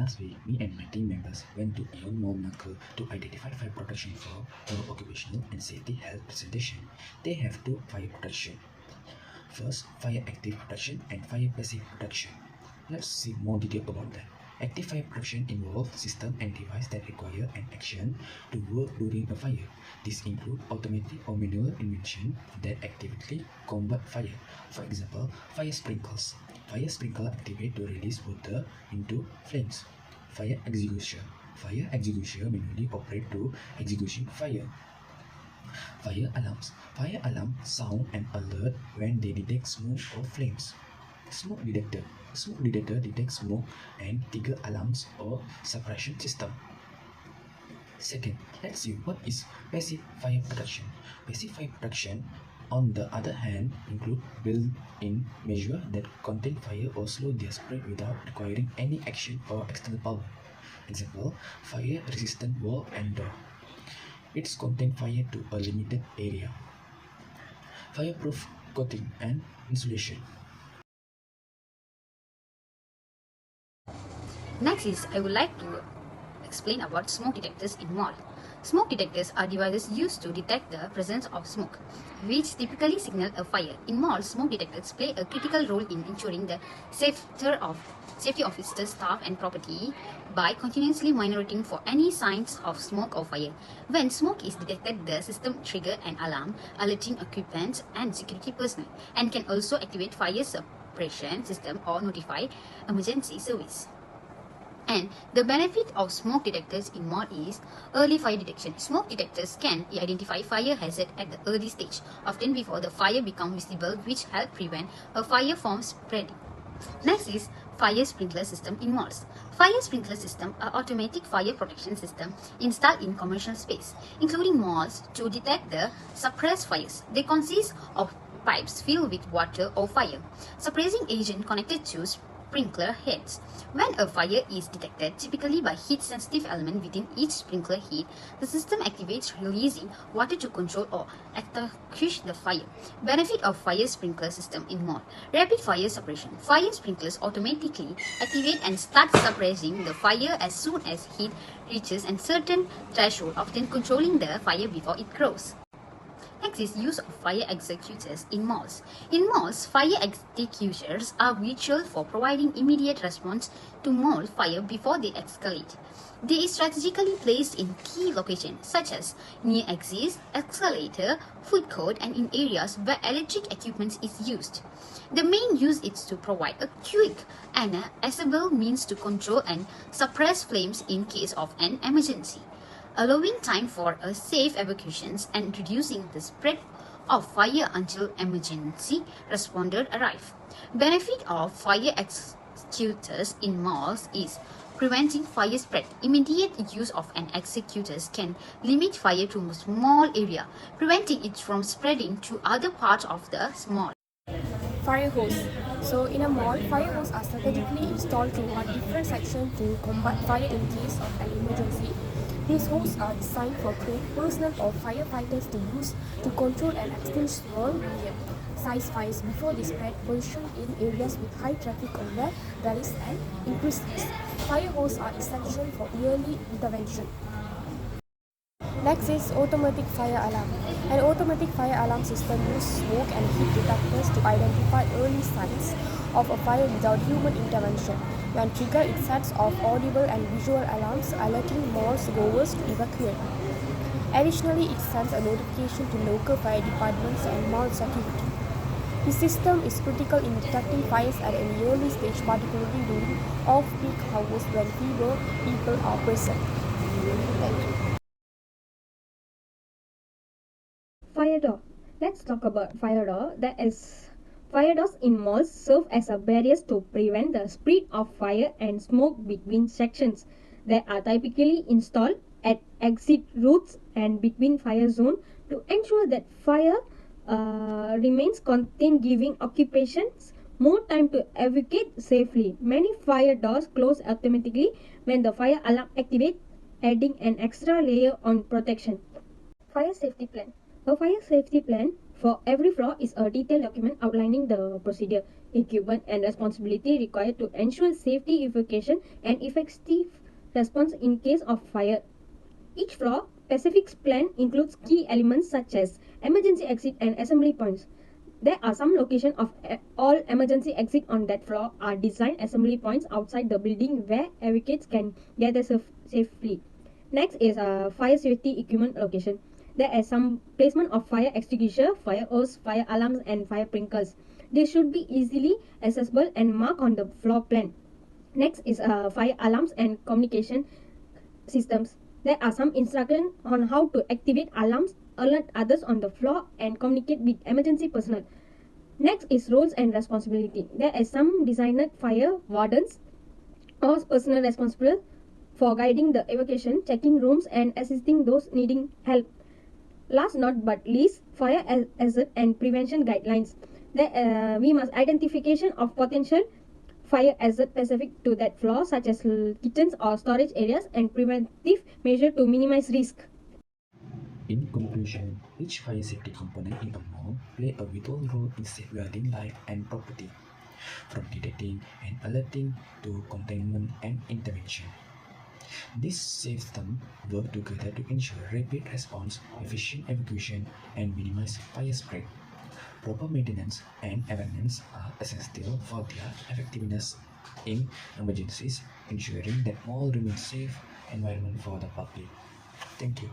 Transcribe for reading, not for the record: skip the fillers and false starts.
Last week, me and my team members went to Ion Mall Nakhal to identify fire protection for our occupational and safety health presentation. They have two fire protection. First, fire active protection and fire passive protection. Let's see more detail about that. Active fire protection involves system and device that require an action to work during a fire. This includes automatic or manual invention that actively combat fire. For example, fire sprinklers. Fire sprinkler activate to release water into flames. Fire extinguisher. Fire extinguisher manually operate to extinguishing fire. Fire alarms. Fire alarm sound and alert when they detect smoke or flames. Smoke detector. Smoke detector detects smoke and trigger alarms or suppression system. Second, let's see what is passive fire protection. Passive fire protection, on the other hand, include built-in measures that contain fire or slow their spread without requiring any action or external power. Example, fire-resistant wall and door. It contains fire to a limited area. Fireproof coating and insulation. Next is I would like to explain about smoke detectors in mall. Smoke detectors are devices used to detect the presence of smoke, which typically signal a fire. In malls, smoke detectors play a critical role in ensuring the safety of its staff and property by continuously monitoring for any signs of smoke or fire. When smoke is detected, the system triggers an alarm, alerting occupants and security personnel, and can also activate fire suppression system or notify emergency service. And the benefit of smoke detectors in mall is early fire detection. Smoke detectors can identify fire hazard at the early stage, often before the fire becomes visible, which help prevent a fire from spreading. Next is fire sprinkler system in malls. Fire sprinkler system are automatic fire protection system installed in commercial space, including malls, to detect the suppressed fires. They consist of pipes filled with water or fire suppressing agent connected to sprinkler heads. When a fire is detected, typically by heat-sensitive element within each sprinkler head, the system activates releasing water to control or extinguish the fire. Benefit of fire sprinkler system in mall. Rapid fire suppression. Fire sprinklers automatically activate and start suppressing the fire as soon as heat reaches a certain threshold, often controlling the fire before it grows. Next is use of fire extinguishers in malls. In malls, fire extinguishers are vital for providing immediate response to mall fire before they escalate. They are strategically placed in key locations such as near exits, escalator, food court, and in areas where electric equipment is used. The main use is to provide a quick and accessible means to control and suppress flames in case of an emergency, allowing time for a safe evacuations and reducing the spread of fire until emergency responders arrive. Benefit of fire extinguishers in malls is preventing fire spread. Immediate use of an extinguishers can limit fire to a small area, preventing it from spreading to other parts of the mall. Fire hose. So in a mall, fire hoses are strategically installed throughout different sections to combat fire in case of an emergency. These hoses are designed for trained personnel or firefighters to use to control and extinguish small, medium-sized fires before they spread, positioned in areas with high traffic or where there is an increased risk. Fire hoses are essential for early intervention. Next is automatic fire alarm. An automatic fire alarm system uses smoke and heat detectors to identify early signs of a fire without human intervention. When triggered, it sets off audible and visual alarms, alerting mall goers to evacuate. Additionally, it sends a notification to local fire departments and mall security. The system is critical in detecting fires at an early stage, particularly during off-peak hours when fewer people are present. Thank you. Fire door. Let's talk about fire door. Fire doors in malls serve as a barrier to prevent the spread of fire and smoke between sections. They are typically installed at exit routes and between fire zones to ensure that fire remains contained, giving occupations more time to evacuate safely. Many fire doors close automatically when the fire alarm activates, adding an extra layer on protection. Fire safety plan. A fire safety plan for every floor is a detailed document outlining the procedure, equipment, and responsibility required to ensure safety evacuation and effective response in case of fire. Each floor specific plan includes key elements such as emergency exit and assembly points. There are some locations of all emergency exit on that floor are designed assembly points outside the building where evacuates can gather safely. Next is a fire safety equipment location. There is some placement of fire extinguisher, fire hose, fire alarms, and fire sprinklers. They should be easily accessible and marked on the floor plan. Next is fire alarms and communication systems. There are some instructions on how to activate alarms, alert others on the floor, and communicate with emergency personnel. Next is roles and responsibility. There are some designated fire wardens or personnel responsible for guiding the evacuation, checking rooms, and assisting those needing help. Last not but least, fire hazard and prevention guidelines. We must identification of potential fire hazard specific to that floor, such as kitchens or storage areas, and preventive measure to minimize risk. In conclusion, each fire safety component in a mall play a vital role in safeguarding life and property, from detecting and alerting to containment and intervention. These systems work together to ensure rapid response, efficient evacuation, and minimize fire spread. Proper maintenance and awareness are essential for their effectiveness in emergencies, ensuring that all remain safe environment for the public. Thank you.